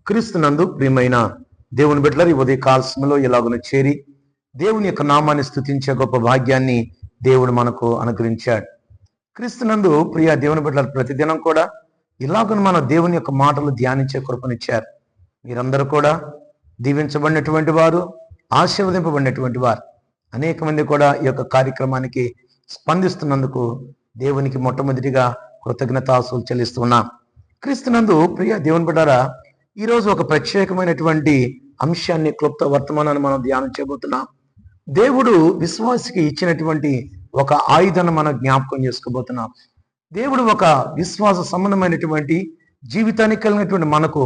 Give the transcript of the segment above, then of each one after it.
క్రీస్తునందు ప్రియమైన దేవుని బిడ్డలారా, ఈ ఉదయ కాల సమయంలో ఎలాగున చేరి దేవుని యొక్క నామాన్ని స్తుతించే గొప్ప భాగ్యాన్ని దేవుడు మనకు అనుగ్రహించాడు. క్రీస్తునందు ప్రియ దేవుని బిడ్డలారా, ప్రతిదినం కూడా ఇలాగున మన దేవుని యొక్క మాటలు ధ్యానించే కృపనిచ్చారు. మీరందరూ కూడా దీవించబడినటువంటి వారు, ఆశీర్వదింపబడినటువంటి వారు. అనేక మంది కూడా ఈ యొక్క కార్యక్రమానికి స్పందిస్తున్నందుకు దేవునికి మొట్టమొదటిగా కృతజ్ఞతాస్తులు చెల్లిస్తున్నాం. క్రీస్తునందు ప్రియ దేవుని బిడ్డలారా, ఈరోజు ఒక ప్రత్యేకమైనటువంటి అంశాన్ని, క్లుప్త వర్తమానాన్ని మనం ధ్యానం చేయబోతున్నాం. దేవుడు విశ్వాసికి ఇచ్చినటువంటి ఒక ఆయుధాన్ని మనం జ్ఞాపకం చేసుకోబోతున్నాం. దేవుడు ఒక విశ్వాస సంబంధమైనటువంటి జీవితానికి కలిగినటువంటి మనకు,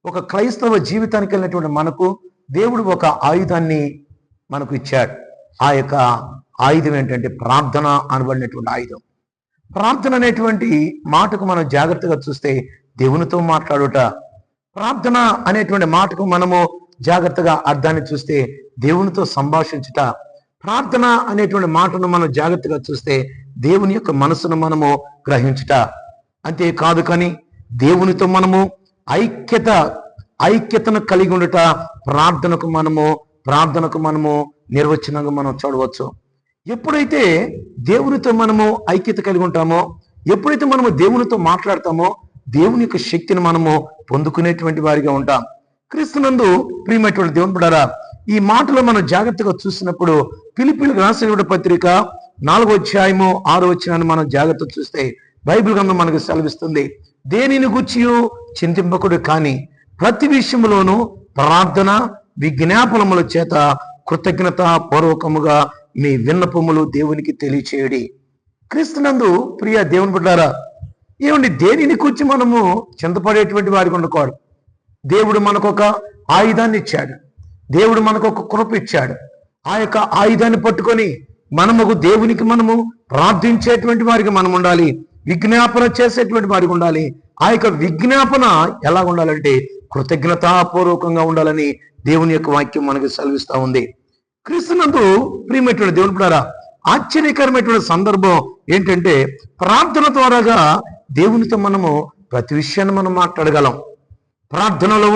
ఒక క్రైస్తవ జీవితానికి కలిగినటువంటి మనకు దేవుడు ఒక ఆయుధాన్ని మనకు ఇచ్చాడు. ఆ యొక్క ఆయుధం ఏంటంటే ప్రార్థన అనబడినటువంటి ఆయుధం. ప్రార్థన అనేటువంటి మాటకు మనం జాగ్రత్తగా చూస్తే దేవునితో మాట్లాడుట, ప్రార్థన అనేటువంటి మాటకు మనము జాగ్రత్తగా అర్థాన్ని చూస్తే దేవునితో సంభాషించుట, ప్రార్థన అనేటువంటి మాటను మనం జాగ్రత్తగా చూస్తే దేవుని యొక్క మనసును మనము గ్రహించుట. అంతేకాదు కానీ దేవునితో మనము ఐక్యతను కలిగి ఉండుట ప్రార్థనకు మనము నిర్వచనంగా మనం చూడవచ్చు. ఎప్పుడైతే దేవునితో మనము ఐక్యత కలిగి ఉంటామో, ఎప్పుడైతే మనము దేవునితో మాట్లాడతామో దేవుని యొక్క శక్తిని మనము పొందుకునేటువంటి వారిగా ఉంటాం. క్రీస్తునందు ప్రియమైనటువంటి దేవుని బిడ్డలారా, ఈ మాటలో మనం జాగ్రత్తగా చూసినప్పుడు ఫిలిప్పీయులకు రాసిన పత్రిక 4వ అధ్యాయము 6వ వచనాన్ని మనం జాగ్రత్త చూస్తే బైబిల్ గ్రంథం మనకు సెలవిస్తుంది, దేనిని గూర్చియు చింతింపకుడు కానీ ప్రతి విషయములోనూ ప్రార్థన విజ్ఞాపనముల చేత కృతజ్ఞత పూర్వకముగా మీ విన్నపములు దేవునికి తెలియచేయడి. క్రీస్తునందు ప్రియ దేవుని బిడ్డలారా, ఏమండి, దేనిని కూర్చి మనము చింతపడేటువంటి వారికి ఉండకూడదు. దేవుడు మనకొక ఆయుధాన్ని ఇచ్చాడు, దేవుడు మనకు ఒక కృప ఇచ్చాడు. ఆ యొక్క ఆయుధాన్ని పట్టుకొని మనము దేవునికి మనము ప్రార్థించేటువంటి వారికి మనం ఉండాలి, విజ్ఞాపన చేసేటువంటి వారికి ఉండాలి. ఆ యొక్క విజ్ఞాపన ఎలా ఉండాలంటే కృతజ్ఞతాపూర్వకంగా ఉండాలని దేవుని యొక్క వాక్యం మనకు సెలవిస్తా ఉంది. క్రీస్తునందు ప్రియమైనటువంటి దేవుని బిడ్డలారా, ఆశ్చర్యకరమైనటువంటి సందర్భం ఏంటంటే ప్రార్థన ద్వారాగా దేవునితో మనము ప్రతి విషయాన్ని మనం మాట్లాడగలం. ప్రార్థనలో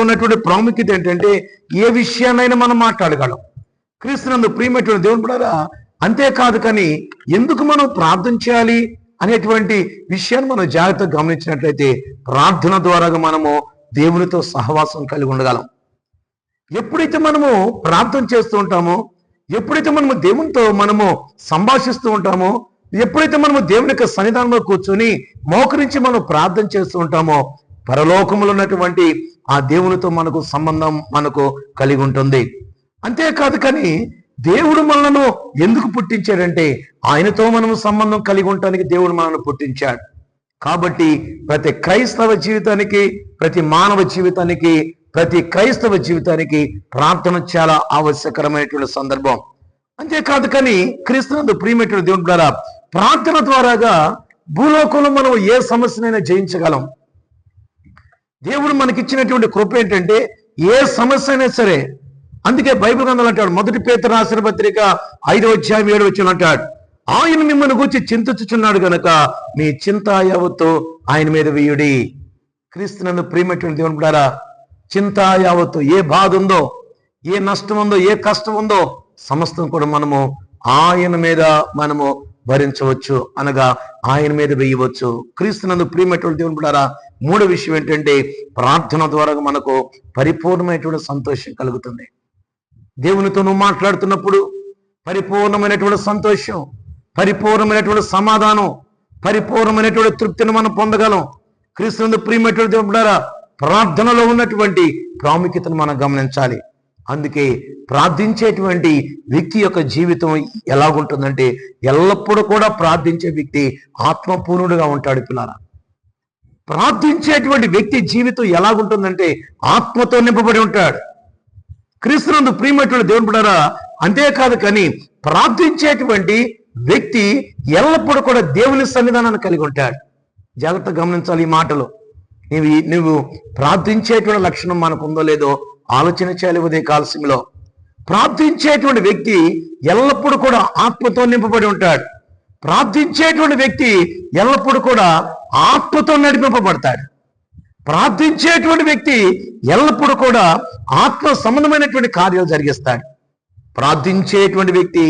ఉన్నటువంటి ప్రాముఖ్యత ఏంటంటే ఏ విషయాన్నైనా మనం మాట్లాడగలం. క్రీస్తునందు ప్రియమైనటువంటి దేవుని బిడ్డలారా, అంతేకాదు కానీ ఎందుకు మనం ప్రార్థన చేయాలి అనేటువంటి విషయాన్ని మనం జాగ్రత్తగా గమనించినట్లయితే ప్రార్థన ద్వారాగా మనము దేవునితో సహవాసం కలిగి ఉండగలం. ఎప్పుడైతే మనము ప్రార్థన చేస్తూ ఉంటామో, ఎప్పుడైతే మనము దేవునితో మనము సంభాషిస్తూ ఉంటామో, ఎప్పుడైతే మనము దేవుని యొక్క సన్నిధానంలో కూర్చొని మోకరించి మనం ప్రార్థన చేస్తూ ఉంటామో, పరలోకములో ఉన్నటువంటి ఆ దేవునితో మనకు సంబంధం మనకు కలిగి ఉంటుంది. అంతేకాదు కానీ దేవుడు మనలను ఎందుకు పుట్టించాడంటే ఆయనతో మనము సంబంధం కలిగి ఉండటానికి దేవుడు మనల్ని పుట్టించాడు. కాబట్టి ప్రతి క్రైస్తవ జీవితానికి, ప్రతి మానవ జీవితానికి, ప్రతి క్రైస్తవ జీవితానికి ప్రార్థన చాలా ఆవశ్యకరమైనటువంటి సందర్భం. అంతేకాదు కానీ క్రీస్తునందు ప్రియమైనటువంటి దేవుని బిడ్డలారా, ప్రార్థన ద్వారాగా భూలోకంలో మనం ఏ సమస్యనైనా జయించగలం. దేవుడు మనకిచ్చినటువంటి కృప ఏంటంటే ఏ సమస్య అయినా సరే, అందుకే బైబిల్ గ్రంథంలో అంటాడు, 1 పేతురు రాసిన పత్రిక 5వ అధ్యాయం 7వ వచనం అంటాడు, ఆయన మిమ్మల్ని గురించి చింతించుచున్నాడు గనక మీ చింత యావత్తు ఆయన మీద వేయుడి. క్రీస్తునందు ప్రియమైనటువంటి దేవుని బిడ్డలారా, చింత యావత్తు, ఏ బాధ ఉందో, ఏ నష్టం ఉందో, ఏ కష్టం ఉందో సమస్తం కూడా మనము ఆయన మీద మనము భరించవచ్చు, అనగా ఆయన మీద వేయవచ్చు. క్రీస్తునందు ప్రియమైనటువంటి దేవుని బిడ్డలారా, మూడో విషయం ఏంటంటే ప్రార్థన ద్వారా మనకు పరిపూర్ణమైనటువంటి సంతోషం కలుగుతుంది. దేవునితో నువ్వు మాట్లాడుతున్నప్పుడు పరిపూర్ణమైనటువంటి సంతోషం, పరిపూర్ణమైనటువంటి సమాధానం, పరిపూర్ణమైనటువంటి తృప్తిని మనం పొందగలం. క్రీస్తునందు ప్రియమైనటువంటి దేవుని బిడ్డలారా, ప్రార్థనలో ఉన్నటువంటి ప్రాముఖ్యతను మనం గమనించాలి. అందుకే ప్రార్థించేటువంటి వ్యక్తి యొక్క జీవితం ఎలాగుంటుందంటే ఎల్లప్పుడూ కూడా ప్రార్థించే వ్యక్తి ఆత్మపూర్ణుడుగా ఉంటాడు. పిల్లారా, ప్రార్థించేటువంటి వ్యక్తి జీవితం ఎలాగుంటుందంటే ఆత్మతో నింపబడి ఉంటాడు. క్రీస్తునందు ప్రియమైనటువంటి దేవుని బిడ్డలారా, అంతేకాదు కానీ ప్రార్థించేటువంటి వ్యక్తి ఎల్లప్పుడూ కూడా దేవుని సన్నిధానాన్ని కలిగి ఉంటాడు. జాగ్రత్తగా గమనించాలి ఈ మాటలు. నువ్వు ప్రార్థించేటువంటి లక్షణం మనకు ఉందో లేదో ఆలోచన చేయాలి. ఉదయ కాల సమయంలో ప్రార్థించేటువంటి వ్యక్తి ఎల్లప్పుడూ కూడా ఆత్మతో నింపబడి ఉంటాడు. ప్రార్థించేటువంటి వ్యక్తి ఎల్లప్పుడూ కూడా ఆత్మతో నడిపింపబడతాడు. ప్రార్థించేటువంటి వ్యక్తి ఎల్లప్పుడూ కూడా ఆత్మ సంబంధమైనటువంటి కార్యాలు జరిగిస్తాడు. ప్రార్థించేటువంటి వ్యక్తి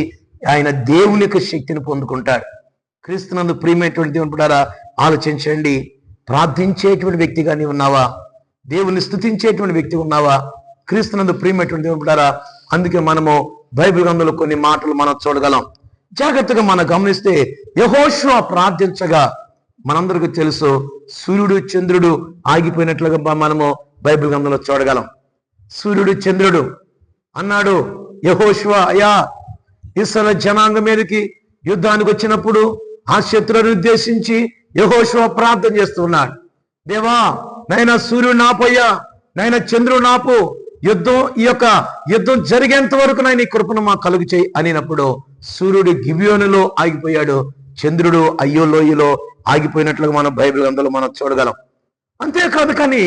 ఆయన దేవుని యొక్క శక్తిని పొందుకుంటాడు. క్రీస్తునందు ప్రియమైనటువంటి దేవుని బిడ్డలారా, ఆలోచించండి. ప్రార్థించేటువంటి వ్యక్తిగా నీవు ఉన్నావా? దేవుని స్తుతించేటువంటి వ్యక్తి ఉన్నావా? క్రీస్తునందు ప్రియమైనటువంటి దేవుని బిడ్డలారా, అందుకే మనము బైబిల్ గ్రంథంలో కొన్ని మాటలు మనం చూడగలం. జాగ్రత్తగా మనం గమనిస్తే యెహోషువ ప్రార్థించగా మనందరికీ తెలుసు, సూర్యుడు చంద్రుడు ఆగిపోయినట్లుగా మనము బైబిల్ గ్రంథంలో చూడగలం. సూర్యుడు చంద్రుడు అన్నాడు, యెహోషువ అయ్యా, ఇశ్రాయేలు జనాంగం మీదకి యుద్ధానికి వచ్చినప్పుడు ఆ శత్రువుని ఉద్దేశించి యెహోషువ ప్రార్థన చేస్తున్నాడు. దేవా, నైనా సూర్యుడు నాపయ్యా, నైనా చంద్రుడు నాపు, ఈ యొక్క యుద్ధం జరిగేంత వరకు నైనా ఈ కృపను మా కలుగు చేయి అనినప్పుడు సూర్యుడు గిబియోనులో ఆగిపోయాడు, చంద్రుడు అయ్యో లోయలో ఆగిపోయినట్లుగా మనం బైబిల్ గ్రంథంలో మనం చూడగలం. అంతేకాదు, కానీ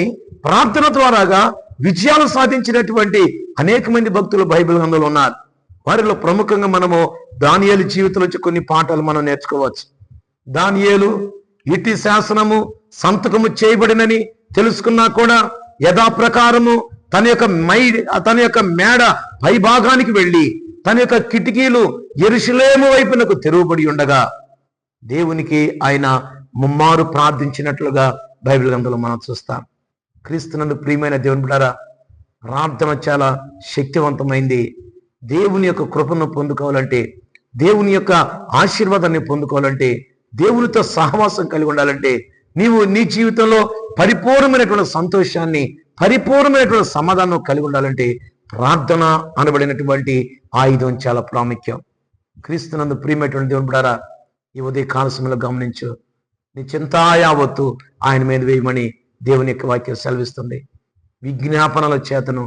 ప్రార్థన ద్వారాగా విజయాలు సాధించినటువంటి అనేక మంది భక్తులు బైబిల్ గ్రంథంలో ఉన్నారు. వారిలో ప్రముఖంగా మనము దానియేలు జీవితం నుంచి కొన్ని పాఠాలు మనం నేర్చుకోవచ్చు. దానియేలు ఇటి శాసనము సంతకము చేయబడినని తెలుసుకున్నా కూడా యథాప్రకారము తన యొక్క మేడ పై భాగానికి వెళ్ళి తన యొక్క కిటికీలు యెరూషలేము వైపునకు తెరువబడి ఉండగా దేవునికి ఆయన ముమ్మారు ప్రార్థించినట్లుగా బైబిల్ గ్రంథంలో మనం చూస్తాం. క్రీస్తునందు ప్రియమైన దేవుని బిడ్డలారా, ప్రార్థన చాలా శక్తివంతమైంది. దేవుని యొక్క కృపను పొందుకోవాలంటే, దేవుని యొక్క ఆశీర్వాదాన్ని పొందుకోవాలంటే, దేవునితో సహవాసం కలిగి ఉండాలంటే, నీవు నీ జీవితంలో పరిపూర్ణమైనటువంటి సంతోషాన్ని, పరిపూర్ణమైనటువంటి సమాధానం కలిగి ఉండాలంటే ప్రార్థన అనబడినటువంటి ఆయుధం చాలా ప్రాముఖ్యం. క్రీస్తునందు ప్రియమైనటువంటి దేవుని బిడ్డలారా, ఈ ఉదయ కాల సమయంలో గమనించు. నీ చింతా యావత్తు ఆయన మీద వేయమని దేవుని యొక్క వాక్యం సెలవిస్తుంది. విజ్ఞాపనల చేతను,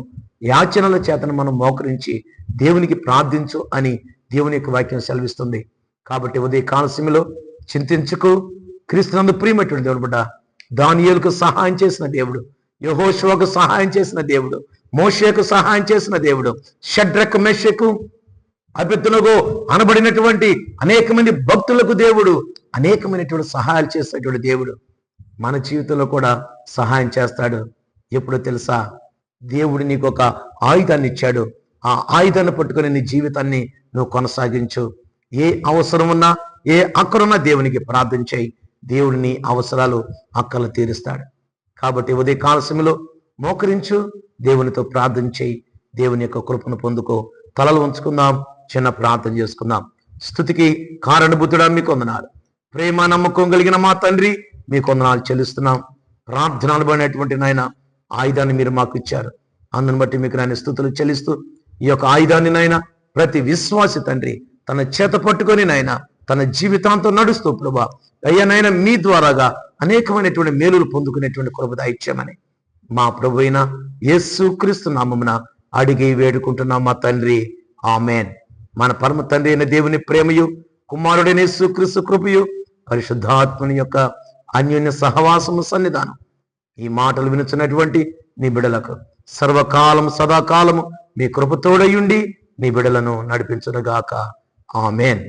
యాచనల చేతను మనం మోకరించి దేవునికి ప్రార్థించు అని దేవుని యొక్క వాక్యం సెలవిస్తుంది. కాబట్టి ఉదయ కాల సమయంలో చింతించుకు. క్రీస్తునందు ప్రియమైనటువంటి దేవుడు బిడ్డ, దానియేలుకు సహాయం చేసిన దేవుడు, యెహోషువకు సహాయం చేసిన దేవుడు, మోషేకు సహాయం చేసిన దేవుడు, షడ్రక్ మెషకు అబెద్నెగో అనబడినటువంటి అనేక మంది భక్తులకు దేవుడు అనేకమైనటువంటి సహాయాలు చేసేటువంటి దేవుడు మన జీవితంలో కూడా సహాయం చేస్తాడు. ఎప్పుడో తెలుసా? దేవుడు నీకు ఒక ఆయుధాన్ని ఇచ్చాడు. ఆ ఆయుధాన్ని పట్టుకొని నీ జీవితాన్ని నువ్వు కొనసాగించు. ఏ అవసరం ఉన్నా, ఏ అక్కరున్నా దేవునికి ప్రార్థన చేయి. దేవుడు నీ అవసరాలు అక్కలు తీరుస్తాడు. కాబట్టి ఉదయ కాల సమయంలో మోకరించు, దేవునితో ప్రార్థన చేయి, దేవుని యొక్క కృపను పొందుకో. తలలు ఉంచుకుందాం, చిన్న ప్రార్థన చేసుకుందాం. స్తుతికి కారణభూతుడా మీకు వందనాలు. ప్రేమ నమ్మకం కలిగిన మా తండ్రి, మీకు వందనాలు చెల్లిస్తున్నాం. ప్రార్థన అనబడినటువంటి నాయన ఆయుధాన్ని మీరు మాకు ఇచ్చారు. అందుని బట్టి మీకు నాయన స్తుతులు చెల్లిస్తూ, ఈ యొక్క ఆయుధాన్ని నాయన ప్రతి విశ్వాసి తండ్రి తన చేత పట్టుకొని నాయన తన జీవితాంతం నడుస్తూ ప్రభా అయ్యా నాయన మీ ద్వారాగా అనేకమైనటువంటి మేలులు పొందుకునేటువంటి కృప దయచేయమని మా ప్రభు అయిన యేసుక్రీస్తు నామమున అడిగి వేడుకుంటున్నాం మా తండ్రి, ఆమేన్. మన పరమ తండ్రి అయిన దేవుని ప్రేమయు, కుమారుడైన యేసుక్రీస్తు కృపయు, పరిశుద్ధాత్మని యొక్క అన్యోన్య సహవాసము సన్నిధానం ఈ మాటలు వినుచున్నటువంటి నీ బిడలకు సర్వకాలము సదాకాలము మీ కృపతోడయుండి నీ బిడలను నడిపించునుగాక. ఆమేన్.